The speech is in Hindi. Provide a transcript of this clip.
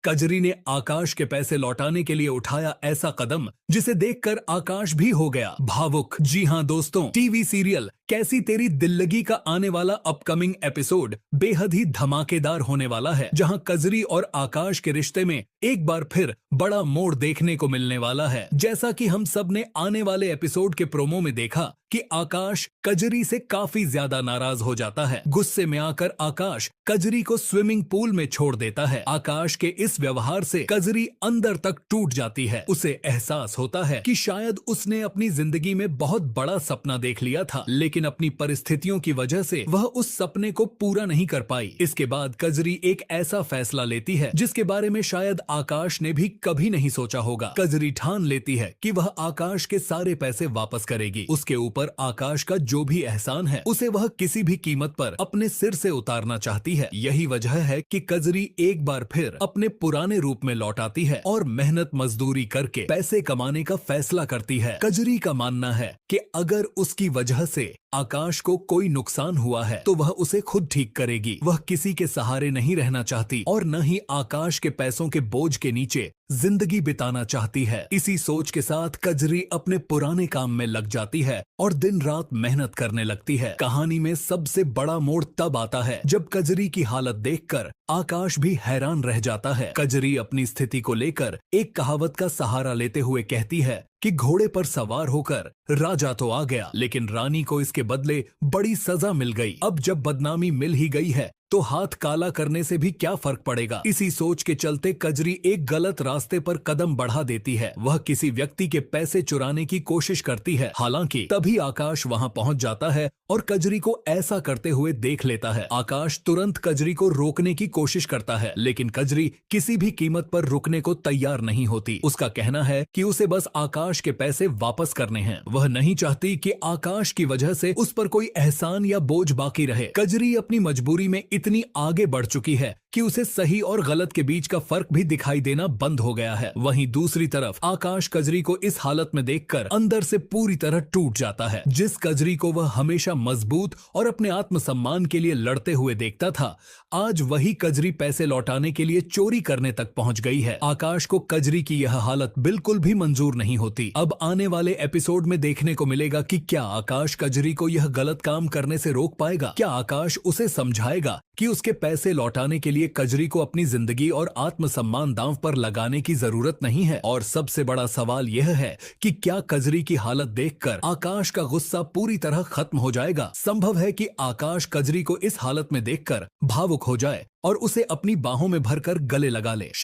कजरी ने आकाश के पैसे लौटाने के लिए उठाया ऐसा कदम जिसे देखकर आकाश भी हो गया भावुक। जी हाँ दोस्तों, टीवी सीरियल कैसी तेरी दिल लगी का आने वाला अपकमिंग एपिसोड बेहद ही धमाकेदार होने वाला है, जहां कजरी और आकाश के रिश्ते में एक बार फिर बड़ा मोड़ देखने को मिलने वाला है। जैसा कि हम सब ने आने वाले एपिसोड के प्रोमो में देखा कि आकाश कजरी से काफी ज्यादा नाराज हो जाता है। गुस्से में आकर आकाश कजरी को स्विमिंग पूल में छोड़ देता है। आकाश के इस व्यवहार से कजरी अंदर तक टूट जाती है। उसे एहसास होता है कि शायद उसने अपनी जिंदगी में बहुत बड़ा सपना देख लिया था, लेकिन अपनी परिस्थितियों की वजह से वह उस सपने को पूरा नहीं कर पाई। इसके बाद कजरी एक ऐसा फैसला लेती है जिसके बारे में शायद आकाश ने भी कभी नहीं सोचा होगा। कजरी ठान लेती है कि वह आकाश के सारे पैसे वापस करेगी। उसके ऊपर आकाश का जो भी एहसान है उसे वह किसी भी कीमत पर अपने सिर से उतारना चाहती है। यही वजह है कि कजरी एक बार फिर अपने पुराने रूप में लौट आती है और मेहनत मजदूरी करके पैसे कमाने का फैसला करती है। कजरी का मानना है कि अगर उसकी वजह से आकाश को कोई नुकसान हुआ है तो वह उसे खुद ठीक करेगी। वह किसी के सहारे नहीं रहना चाहती और न ही आकाश के पैसों के बोझ के नीचे जिंदगी बिताना चाहती है। इसी सोच के साथ कजरी अपने पुराने काम में लग जाती है और दिन रात मेहनत करने लगती है। कहानी में सबसे बड़ा मोड़ तब आता है जब कजरी की हालत देखकर आकाश भी हैरान रह जाता है। कजरी अपनी स्थिति को लेकर एक कहावत का सहारा लेते हुए कहती है कि घोड़े पर सवार होकर राजा तो आ गया, लेकिन रानी को इसके बदले बड़ी सजा मिल गई। अब जब बदनामी मिल ही गई है तो हाथ काला करने से भी क्या फर्क पड़ेगा। इसी सोच के चलते कजरी एक गलत रास्ते पर कदम बढ़ा देती है। वह किसी व्यक्ति के पैसे चुराने की कोशिश करती है। हालांकि तभी आकाश वहां पहुंच जाता है और कजरी को ऐसा करते हुए देख लेता है। आकाश तुरंत कजरी को रोकने की कोशिश करता है, लेकिन कजरी किसी भी कीमत पर रुकने को तैयार नहीं होती। उसका कहना है कि उसे बस आकाश के पैसे वापस करने हैं। वह नहीं चाहती कि आकाश की वजह से उस पर कोई एहसान या बोझ बाकी रहे। कजरी अपनी मजबूरी में इतनी आगे बढ़ चुकी है कि उसे सही और गलत के बीच का फर्क भी दिखाई देना बंद हो गया है। वहीं दूसरी तरफ आकाश कजरी को इस हालत में देखकर अंदर से पूरी तरह टूट जाता है। जिस कजरी को वह हमेशा मजबूत और अपने आत्मसम्मान के लिए लड़ते हुए देखता था, आज वही कजरी पैसे लौटाने के लिए चोरी करने तक पहुंच गई है। आकाश को कजरी की यह हालत बिल्कुल भी मंजूर नहीं होती। अब आने वाले एपिसोड में देखने को मिलेगा कि क्या आकाश कजरी को यह गलत काम करने से रोक पाएगा। क्या आकाश उसे समझाएगा कि उसके पैसे लौटाने के लिए कजरी को अपनी जिंदगी और आत्मसम्मान दांव पर लगाने की जरूरत नहीं है। और सबसे बड़ा सवाल यह है कि क्या कजरी की हालत देखकर आकाश का गुस्सा पूरी तरह खत्म हो जाएगा। संभव है कि आकाश कजरी को इस हालत में देखकर भावुक हो जाए और उसे अपनी बाहों में भरकर गले लगा ले।